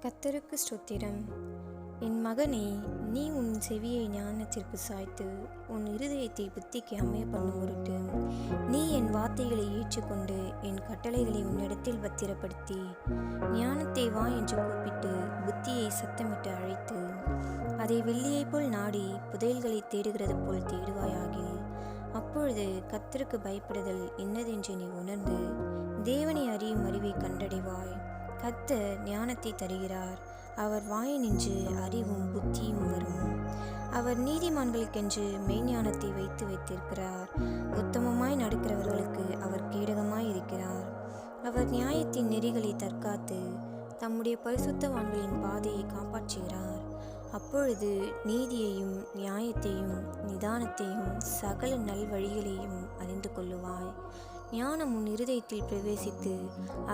கர்த்தருக்கு ஸ்தோத்திரம். என் மகனே, நீ உன் செவியை ஞானத்திற்கு சாய்த்து உன் இருதயத்தை புத்திக்கு அமைய பண்ணும் பொருட்டு நீ என் வார்த்தைகளை ஏற்றுக்கொண்டு என் கட்டளைகளை உன்னிடத்தில் பத்திரப்படுத்தி ஞானத்தை வா என்று கூப்பிட்டு புத்தியை சத்தமிட்டு அழைத்து அதை வெள்ளியைப் போல் நாடி புதையல்களை தேடுகிறது போல் தேடுவாயாகில் அப்பொழுது கர்த்தருக்கு பயப்படுதல் என்னதென்று நீ உணர்ந்து தேவனை அறியும் அறிவை கண்டடைவாய். கர்த்தர் ஞானத்தை தருகிறார். அவர் வாயினின்று அறிவும் புத்தியும் வரும். அவர் நீதிமான்களுக்கென்று மெய்ஞானத்தை வைத்திருக்கிறார். உத்தமமாய் நடக்கிறவர்களுக்கு அவர் கேடகமாய் இருக்கிறார். அவர் நியாயத்தின் நெறிகளை தற்காத்து தம்முடைய பரிசுத்தவான்களின் பாதையை காப்பாற்றுகிறார். அப்பொழுது நீதியையும் நியாயத்தையும் நிதானத்தையும் சகல நல்வழிகளையும் அறிந்து கொள்ளுவாய். ஞானம் உன் இருதயத்தில் பிரவேசித்து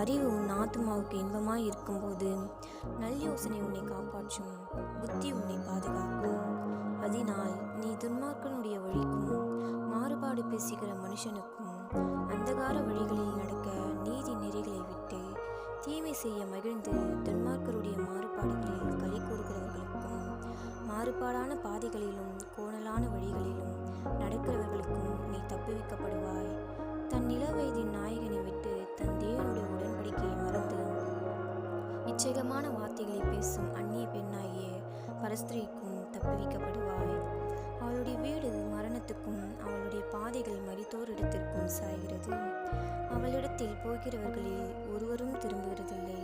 அறிவு உன் ஆத்துமாவுக்கு இன்பமாய் இருக்கும்போது யோசனை உன்னை காப்பாற்றும், புத்தி உன்னை பாதுகாக்கும். அதனால் நீ துன்மார்க்கனுடைய வழிக்கும் மாறுபாடு பேசுகிற மனுஷனுக்கும் அந்தகார வழிகளில் நடக்க நீதி நெறிகளை விட்டு தீமை செய்ய மகிழ்ந்து துன்மார்க்கருடைய மாறுபாடுகளில் களி கூறுகிறவர்களுக்கும் மாறுபாடான பாதைகளிலும் கோணலான வழிகளிலும் நடக்கிறவர்களுக்கும் நீ தப்புவிக்கப்படுவாய். தன் இளவயதின் நாயகனை விட்டு தன் தேவனுடைய உடன்படிக்கையை மறந்து இச்சகமான வார்த்தைகளை பேசும் அந்நிய பெண்ணாகிய பரஸ்திரிக்கும் தப்புவிக்கப்படுவாய். அவளுடைய வீடு மரணத்துக்கும் அவளுடைய பாதைகள் மரித்தோரிடத்திற்கும் சாய்கிறது. அவளிடத்தில் போகிறவர்களில் ஒருவரும் திரும்புகிறதில்லை,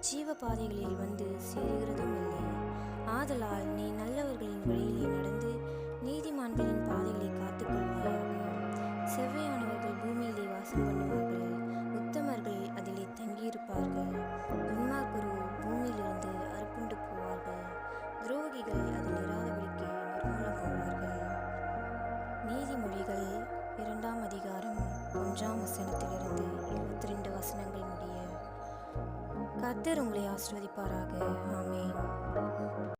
ஜீவ பாதைகளில் வந்து சேருகிறதும் இல்லை. ஆதலால் நீ நல்லவர்களின் வழியிலே நடந்து நீதிமான்களின் பாதைகளை காத்துக்கொள்வாயாக. செவ்வையானவர்கள் பூமியிலே வாசம் பண்ணுவார்கள், உத்தமர்கள் அதிலே தங்கியிருப்பார்கள். துன்மார்க்கரோ பூமியிலிருந்து அறுப்புண்டு போவார்கள், துரோகிகள் அதில் இராதபடிக்கு நிர்மூலமாவார்கள். நீதிமொழிகள் 2ஆம் அதிகாரம் 1ஆம் வசனத்திலிருந்து 22 வசனங்கள் முடிய. கர்த்தர் உங்களை ஆசீர்வதிப்பாராக. ஆமென்.